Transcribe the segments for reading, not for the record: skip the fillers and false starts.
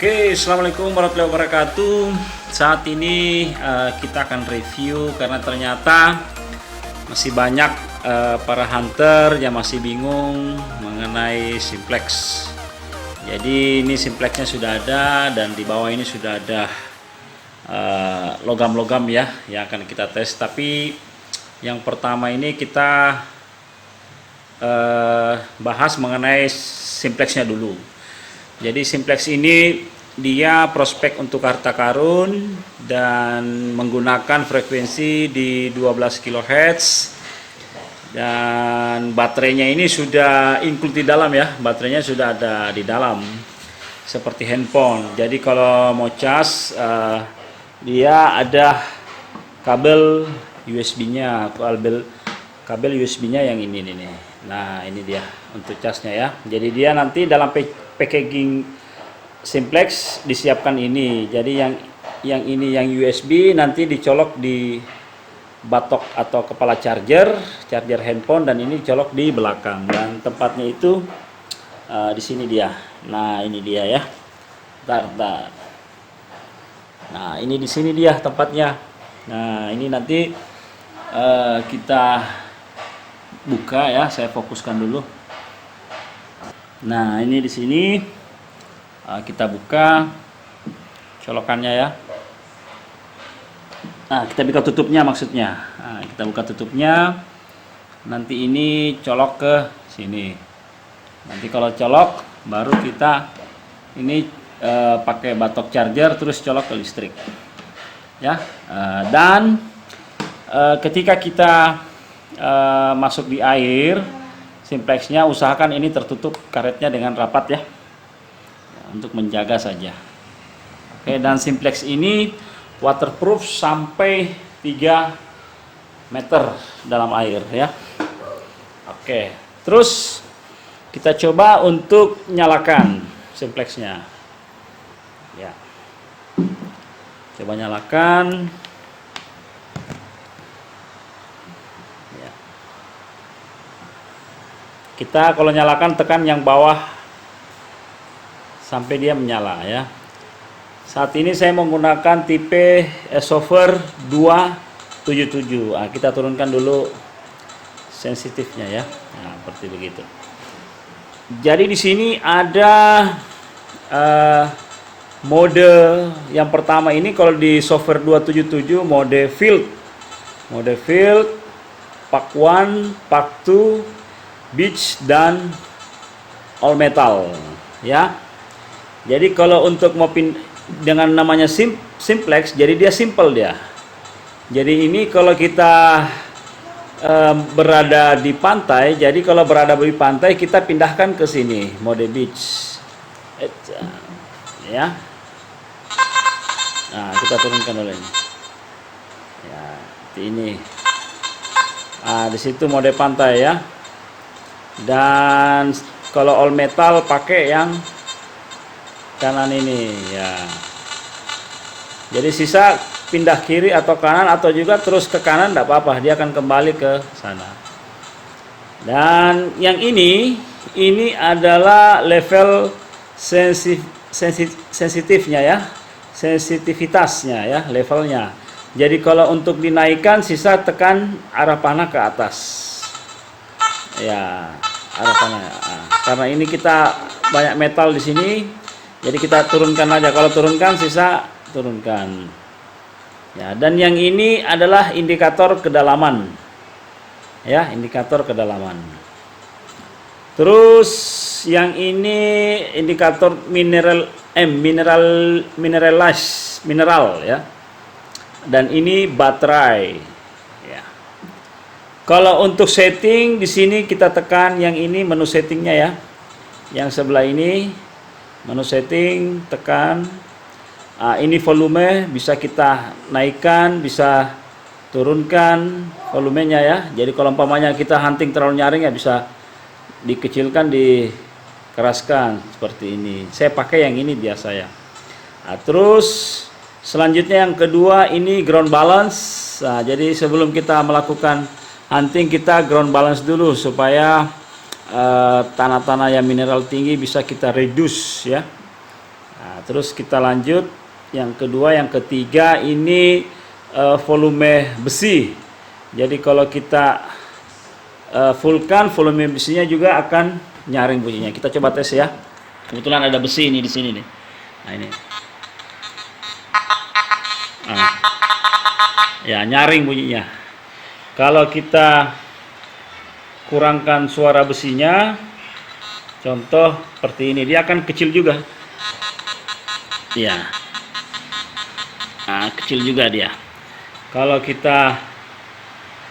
Oke, assalamualaikum warahmatullahi wabarakatuh. Saat ini kita akan review karena ternyata masih banyak para hunter yang masih bingung mengenai simplex. Jadi ini simplexnya sudah ada dan di bawah ini sudah ada logam-logam ya yang akan kita tes. Tapi yang pertama ini kita bahas mengenai simplexnya dulu. Jadi simplex ini dia prospek untuk harta karun dan menggunakan frekuensi di 12 kHz dan baterainya ini sudah include di dalam ya, baterainya sudah ada di dalam seperti handphone. Jadi kalau mau cas dia ada kabel USB-nya, kabel USB-nya yang ini nih. Nah ini dia untuk casnya ya. Jadi dia nanti dalam packaging simplex disiapkan ini. Jadi yang ini yang USB nanti dicolok di batok atau kepala charger handphone, dan ini dicolok di belakang, dan tempatnya itu di sini dia. Nah ini dia ya. Bentar. Nah ini di sini dia tempatnya. Nah ini nanti kita buka ya, saya fokuskan dulu. Nah ini di sini kita buka colokannya ya. Nah kita buka tutupnya maksudnya. Nah, kita buka tutupnya. Nanti ini colok ke sini. Nanti kalau colok baru kita ini pakai batok charger terus colok ke listrik. Ya. Dan ketika kita masuk di air, simplexnya usahakan ini tertutup karetnya dengan rapat ya, untuk menjaga saja. Oke, dan simplex ini waterproof sampai 3 meter dalam air ya. Oke, terus kita coba untuk nyalakan simplexnya ya. Coba nyalakan. Kita kalau nyalakan tekan yang bawah sampai dia menyala ya. Saat ini saya menggunakan tipe Sover 277. Nah, kita turunkan dulu sensitifnya ya. Nah, seperti begitu. Jadi di sini ada mode yang pertama ini, kalau di Sover 277 mode field, Pak 1, Pak 2, beach, dan all metal ya. Jadi kalau untuk mau dengan namanya simplex, jadi dia simple dia. Jadi ini kalau kita berada di pantai, jadi kalau berada di pantai kita pindahkan ke sini mode beach ya. Nah kita turunkan dulu ini ya, ini di situ mode pantai ya. Dan kalau all metal pakai yang kanan ini ya. Jadi sisa pindah kiri atau kanan, atau juga terus ke kanan tidak apa-apa, dia akan kembali ke sana. Dan yang ini adalah level sensitifnya ya, sensitivitasnya ya, levelnya. Jadi kalau untuk dinaikkan, sisa tekan arah panah ke atas ya, arah panah. Nah, karena ini kita banyak metal di sini, jadi kita turunkan aja. Kalau turunkan, sisa turunkan ya. Dan yang ini adalah indikator kedalaman ya, indikator kedalaman. Terus yang ini indikator mineral ya. Dan ini baterai. Kalau untuk setting di sini kita tekan yang ini menu settingnya ya. Yang sebelah ini menu setting, tekan. Ini volume bisa kita naikkan, bisa turunkan volumenya ya. Jadi kalau umpamanya kita hunting terlalu nyaring ya, bisa dikecilkan, dikeraskan seperti ini. Saya pakai yang ini biasa ya. Nah, terus selanjutnya yang kedua ini ground balance. Nah, jadi sebelum kita melakukan hunting, kita ground balance dulu supaya tanah-tanah yang mineral tinggi bisa kita reduce ya. Nah, terus kita lanjut yang kedua, yang ketiga ini volume besi. Jadi kalau kita fullkan, volume besinya juga akan nyaring bunyinya. Kita coba tes ya. Kebetulan ada besi ini di sini nih. Nah ini. Nah, ya nyaring bunyinya. Kalau kita kurangkan suara besinya, contoh seperti ini, dia akan kecil juga. Ya, nah, kecil juga dia. Kalau kita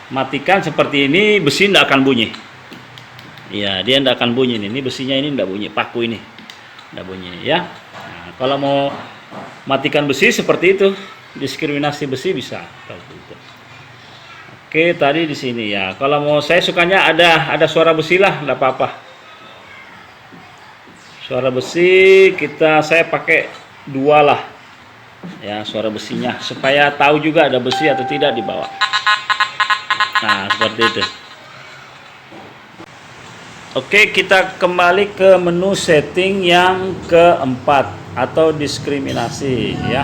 matikan seperti ini, besi tidak akan bunyi. Ya, dia tidak akan bunyi nih. Ini besinya ini tidak bunyi, paku ini tidak bunyi ya. Nah, kalau mau matikan besi seperti itu, diskriminasi besi bisa. Oke, tadi di sini ya. Kalau mau, saya sukanya ada suara besi lah, tidak apa-apa. Suara besi saya pakai 2 lah. Ya, suara besinya supaya tahu juga ada besi atau tidak di bawah. Nah, seperti itu. Oke, kita kembali ke menu setting yang keempat atau diskriminasi ya.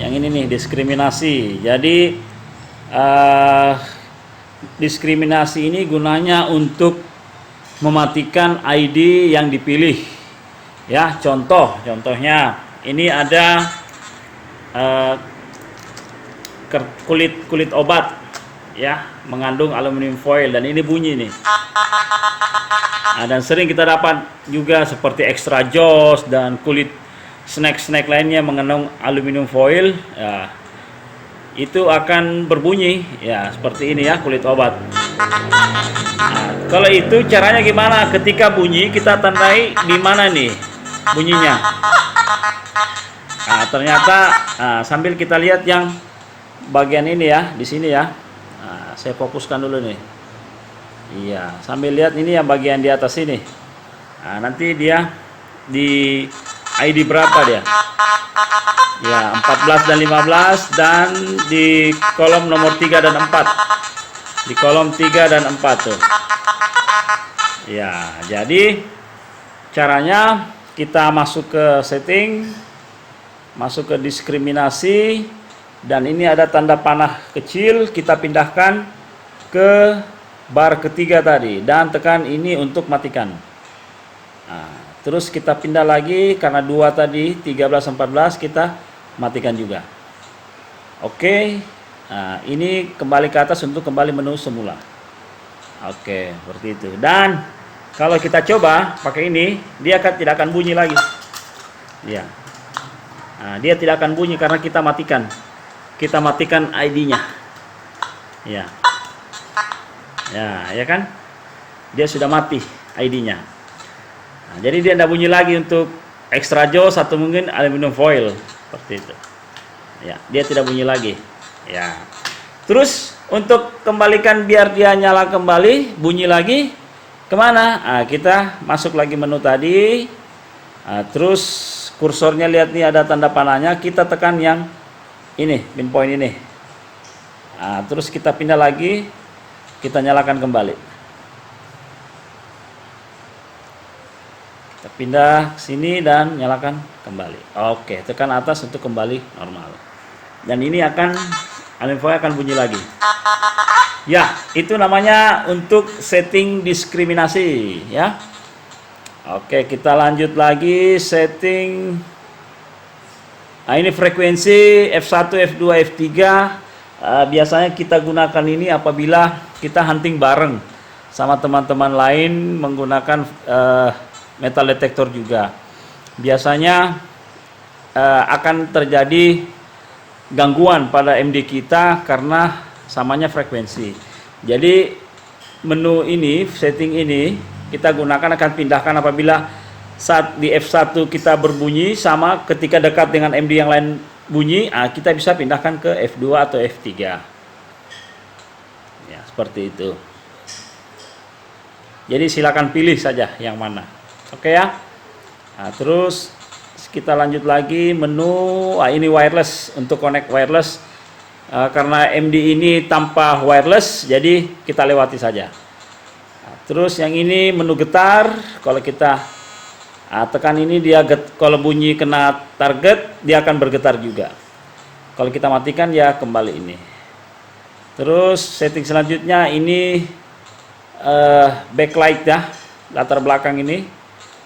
Yang ini nih, diskriminasi. Jadi diskriminasi ini gunanya untuk mematikan ID yang dipilih ya. Contohnya ini ada kulit obat ya, mengandung aluminium foil, dan ini bunyi nih. Nah, dan sering kita dapat juga seperti extra joss dan kulit snack lainnya mengandung aluminium foil ya, itu akan berbunyi ya seperti ini ya, kulit obat. Nah, kalau itu caranya gimana? Ketika bunyi kita tandai di mana nih bunyinya. Nah, ternyata sambil kita lihat yang bagian ini ya, di sini ya. Nah, saya fokuskan dulu nih. Iya, sambil lihat ini yang bagian di atas ini. Nah, nanti dia di ID berapa dia? Ya, 14 dan 15, dan di kolom nomor 3 dan 4. Di kolom 3 dan 4 tuh. Ya, jadi caranya kita masuk ke setting, masuk ke diskriminasi, dan ini ada tanda panah kecil, kita pindahkan ke bar ketiga tadi dan tekan ini untuk matikan. Nah, terus kita pindah lagi karena 2 tadi 13 14 kita matikan juga. Oke. Nah, ini kembali ke atas untuk kembali menu semula. Oke, seperti itu. Dan kalau kita coba pakai ini, dia tidak akan bunyi lagi. Ya. Nah, dia tidak akan bunyi karena kita matikan. Kita matikan ID-nya. Ya. Ya kan? Dia sudah mati ID-nya. Nah, jadi dia tidak bunyi lagi untuk extra joss atau mungkin aluminium foil seperti itu. Ya, dia tidak bunyi lagi. Ya. Terus untuk kembalikan biar dia nyala kembali, bunyi lagi, kemana? Nah, kita masuk lagi menu tadi. Nah, terus kursornya lihat nih ada tanda panahnya, kita tekan yang ini, pinpoint ini. Nah, terus kita pindah lagi, kita nyalakan kembali. Kita pindah ke sini dan nyalakan kembali. Oke, tekan atas untuk kembali normal. Dan ini aluminium foil akan bunyi lagi. Ya, itu namanya untuk setting diskriminasi ya. Oke, kita lanjut lagi setting. Nah, ini frekuensi F1, F2, F3. Biasanya kita gunakan ini apabila kita hunting bareng sama teman-teman lain menggunakan metal detector juga. Biasanya akan terjadi gangguan pada MD kita karena samanya frekuensi. Jadi menu ini, setting ini kita gunakan, akan pindahkan apabila saat di F1 kita berbunyi sama ketika dekat dengan MD yang lain bunyi, kita bisa pindahkan ke F2 atau F3. Ya, seperti itu. Jadi silakan pilih saja yang mana. Oke ya. Nah, terus kita lanjut lagi menu, ini wireless, untuk connect wireless. Karena MD ini tanpa wireless, jadi kita lewati saja. Nah, terus yang ini menu getar, kalau kita Tekan ini dia kalau bunyi kena target dia akan bergetar juga. Kalau kita matikan ya kembali ini. Terus setting selanjutnya ini backlight ya, latar belakang ini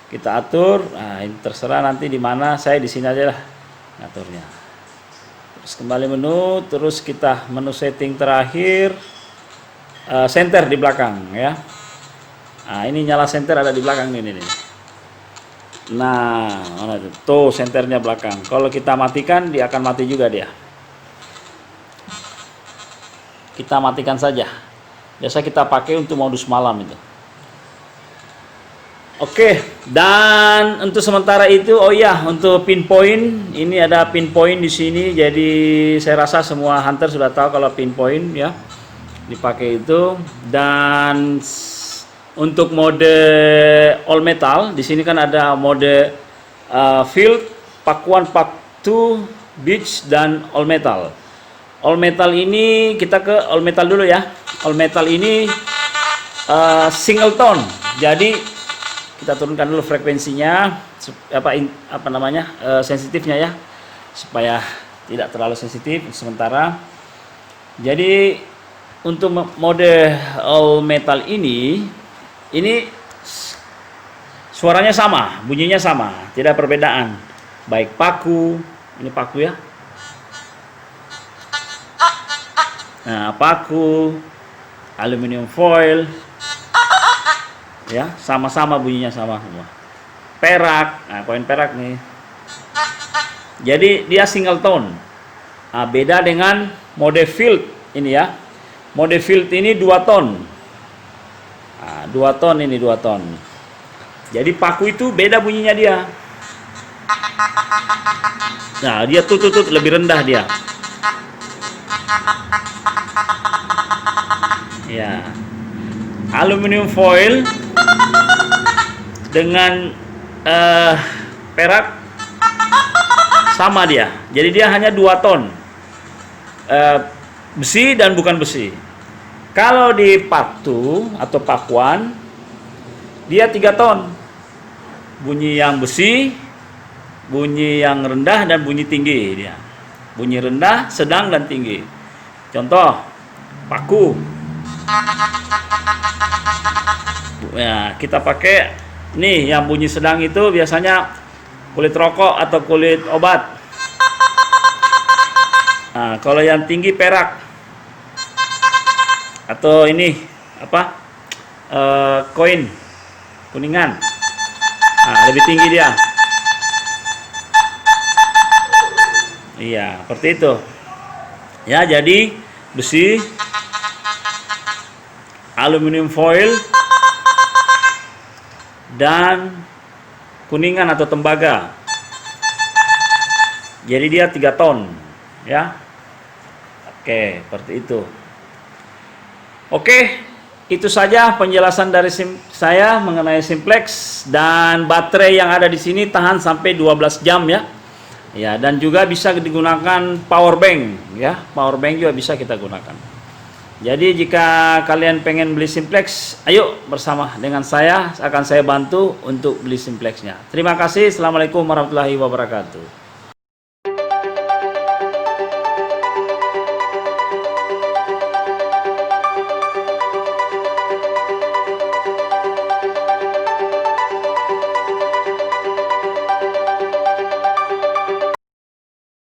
kita atur. Nah, ini terserah nanti di mana, saya di sini aja lah ngaturnya. Terus kembali menu, terus kita menu setting terakhir, center di belakang ya. Nah, ini nyala center ada di belakang ini nih. Nah, mana tuh senternya belakang. Kalau kita matikan dia akan mati juga dia. Kita matikan saja. Biasa kita pakai untuk modus malam itu. Oke, dan untuk sementara itu, oh ya, untuk pinpoint ini ada pinpoint di sini. Jadi saya rasa semua hunter sudah tahu kalau pinpoint ya dipakai itu. Dan untuk mode all metal di sini kan ada mode field, Pak 1, Pak 2, beach dan all metal. All metal ini kita ke all metal dulu ya. All metal ini single tone. Jadi kita turunkan dulu frekuensinya apa namanya sensitifnya ya, supaya tidak terlalu sensitif sementara. Jadi untuk mode all metal ini suaranya sama, bunyinya sama, tidak perbedaan. Baik paku, ini paku ya. Nah, paku, aluminium foil, ya sama-sama bunyinya sama semua. Perak, nah koin perak nih. Jadi dia single tone. Nah, beda dengan mode field ini ya. Mode field ini 2 tone. Nah, 2 tone ini 2 tone. Jadi paku itu beda bunyinya dia. Nah, dia tutut lebih rendah dia. Ya. Aluminium foil dengan perak sama dia. Jadi dia hanya 2 ton. Besi dan bukan besi. Kalau di Pak 2 atau Pak 1 dia 3 ton. Bunyi yang besi, bunyi yang rendah dan bunyi tinggi dia. Bunyi rendah, sedang dan tinggi. Contoh paku. Ya, kita pakai nih yang bunyi sedang itu biasanya kulit rokok atau kulit obat. Nah, kalau yang tinggi perak atau ini apa koin kuningan. Nah, lebih tinggi dia. Iya, seperti itu. Ya, jadi besi, aluminium foil, dan kuningan atau tembaga. Jadi dia 3 ton, ya. Oke, seperti itu. Oke, itu saja penjelasan dari saya mengenai simplex, dan baterai yang ada di sini tahan sampai 12 jam ya. Ya, dan juga bisa digunakan power bank ya. Power bank juga bisa kita gunakan. Jadi jika kalian pengen beli simplex, ayo bersama dengan saya akan saya bantu untuk beli simplexnya. Terima kasih. Assalamualaikum warahmatullahi wabarakatuh.